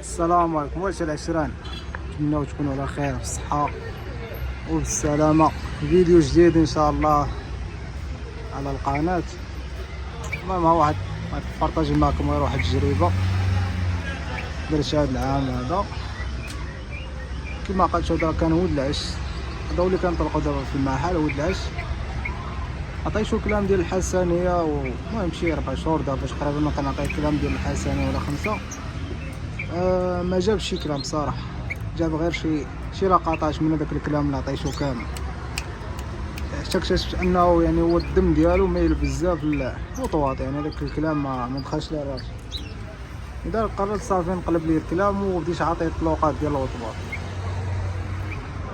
السلام عليكم واش العشران، نتمنوا تكونوا على خير في الصحة وبالسلامة. فيديو جديد ان شاء الله على القناة. المهم ها واحد بارطاجي معكم غير واحد التجربة درت هاد العام هذا. كما قلت هذا كان ولد العش، هذا هو اللي كنطلقوا دابا في المحل ولد العش. عطيتو الكلام ديال الحسنية ومهم شي 4 شهور دابا تقريبا كنعطيه الكلام ديال الحسنية ولا 5. ما جابش شي كلام صراحه، جاب غير شي لقطات من هذاك الكلام اللي عطيتو كامل. حتى اكتشفت انه يعني هو الدم ديالو مايل بزاف للوطواط، يعني هذاك الكلام ما دخلش ليه راسي. اذا قررت صافي نقلب ليه الكلام وبديت عاطيه الطلوقات ديال الوطواط.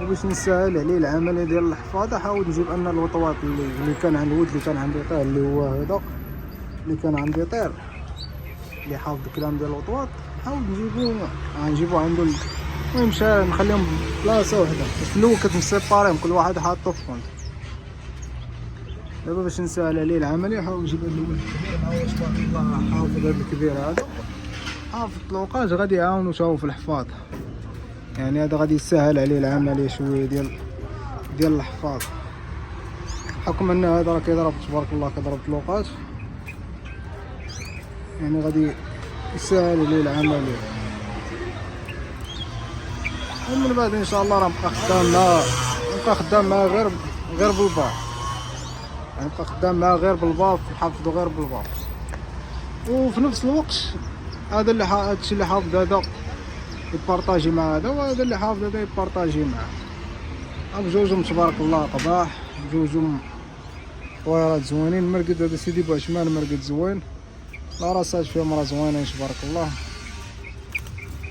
وباش نسهل عليه العمليه ديال الحفاظه حاولت نجيب ان الوطواط اللي كان عند الولد اللي كان عندي طير، اللي هو هذا اللي كان عندي طير اللي حافظ الكلام ديال الوطواط، نحاول نجيبو عنده. المهم نخليهم بلاصه وحده، في الاول كنت مسيباريهم كل واحد حاطو في كونت. دابا باش نسهل عليه العمليه نحاول نجيب هاد الولد الكبير، ها هو تبارك الله حافظ هاد الكبير هذا، حافظ الطلوقات غادي يعاونو تاهو في الحفاظ. يعني هذا غادي يسهل عليه العمليه شويه ديال الحفاظ، بحكم ان هذا راه كيضرب تبارك الله كيضرب طلوقات، يعني غادي يسهل عليه العمليه. ومن بعد ان شاء الله راه نبقى خدام معاه غير بالباف، يعني نبقى خدام معاه غير بالباف، نحفظو غير بالباف. وفي نفس الوقت هادشي اللي حافظ هذا يبارطاجي مع هذا، وهذا اللي حافظ هذا يبارطاجي معاه. بجوجهم تبارك الله قباح، بجوجهم طويرات زوينين. مرقد هذا سيدي بوعشمان مرقد زوين، لا راسات فيهم راه زوينين تبارك الله،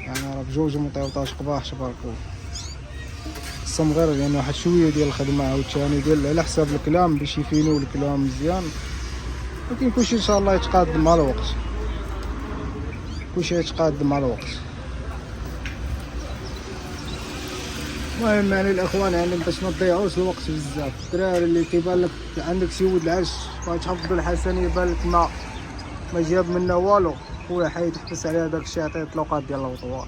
يعني راه بجوجهم مطيوطاش قباح تبارك الله. خصهم غير يعني واحد شويه ديال الخدمه عاوتاني ديال على حساب الكلام باش يفينيو الكلام مزيان. ولكن كلشي ان شاء الله يتقاد مع الوقت، كلشي يتقاد مع الوقت. المهم يعني الاخوان يعني باش ما تضيعوش الوقت بزاف، الدراري اللي كيبان لك عندك شي ولد العش بغيت تحفظ الحسنيه يبان لك ما جاب منه والو، خويا حيد تحبس عليه هذاك الشيء، عطيه الطلوقات ديال الوطواط.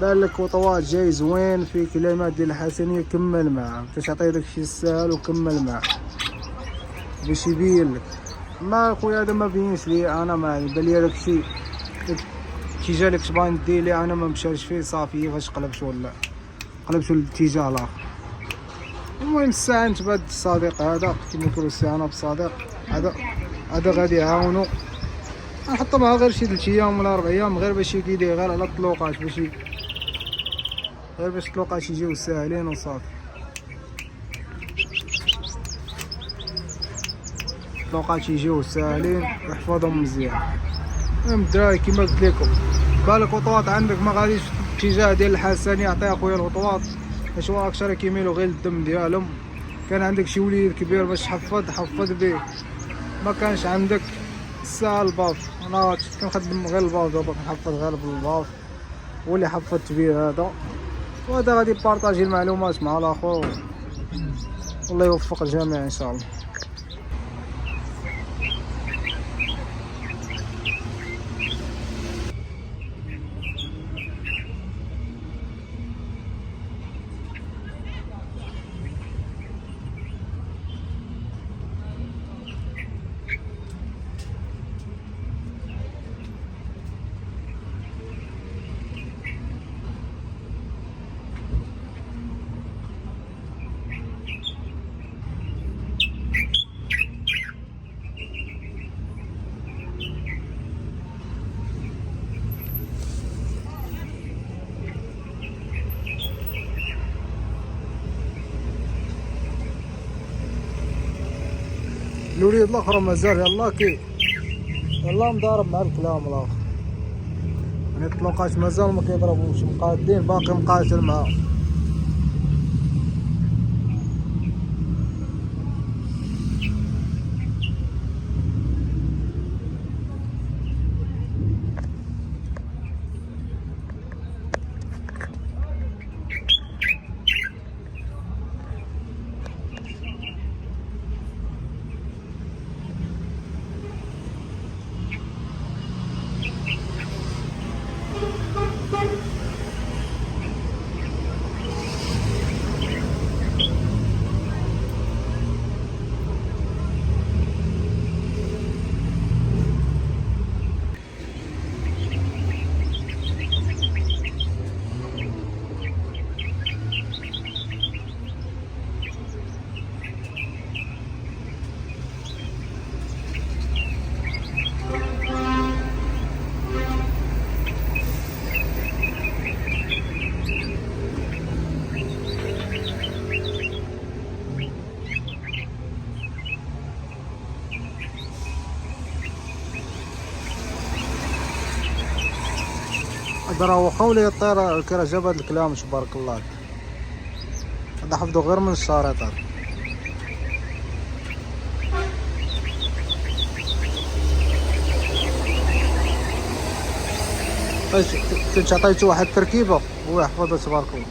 بان لك وطواط جاي زوين في كلمات ديال الحسنيه كمل معاه، باش تعطيه داكشي الساهل وكمل معاه باش يبين لك. ما خويا هذا ما بينش لي انا، ما بان لي داكشي كي جالك تبغي دير لي انا ما مشاش فيه صافي، فاش قلبتو الاتجاه الاخر. المهم الساعه نتباد الصديق هذا كيما نقولوا انا بصديق هذا غادي يعاونو. نحط معاه غير شي 3 ايام ولا 4 ايام غير باش يكيدي غير على الطلوقات، غير باش الطلوقات يجيو ساهلين وصافي. الطلوقات يجيو ساهلين يحفظهم مزيان. المهم الدراري كيما قلت لكم، بالك وطواط عندك ما غاديش في الاتجاه ديال الحسنيه، عطيه اخويا الوطواط باش هو اكثر كيميلوا غير الدم ديالهم. كان عندك شي وليد كبير باش حفظ به، ما كانش عندك ساهل الباف. انا كنخدم غير الباف دابا، كنحفظ غير بالباف، واللي حفظت به هذا، وهذا غادي يبارطاجي المعلومات مع الاخر. والله يوفق الجميع ان شاء الله. الوليد الاخر مازال يلا مضارب مع الكلام الاخر، يعني الطلوقات مازال ما كيضربوش، مقادين باقي مقاتل معاهم. هذا راه واخا ولا يطير كي راه جاب هاد الكلام تبارك الله. هذا حفظو غير من الشريط هذا. كنت عطيتو واحد التركيبه هو يحفظها تبارك الله.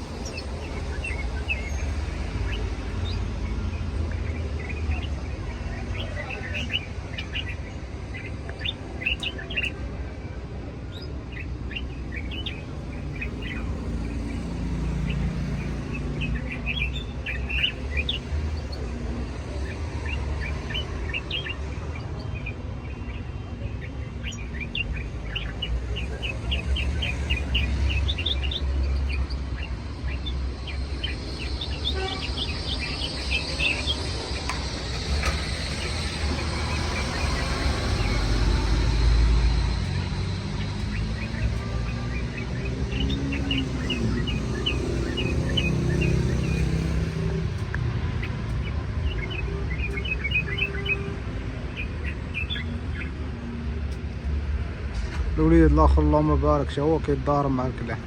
الوليد الاخر اللهم بارك هو كيتضارب مع الكلام.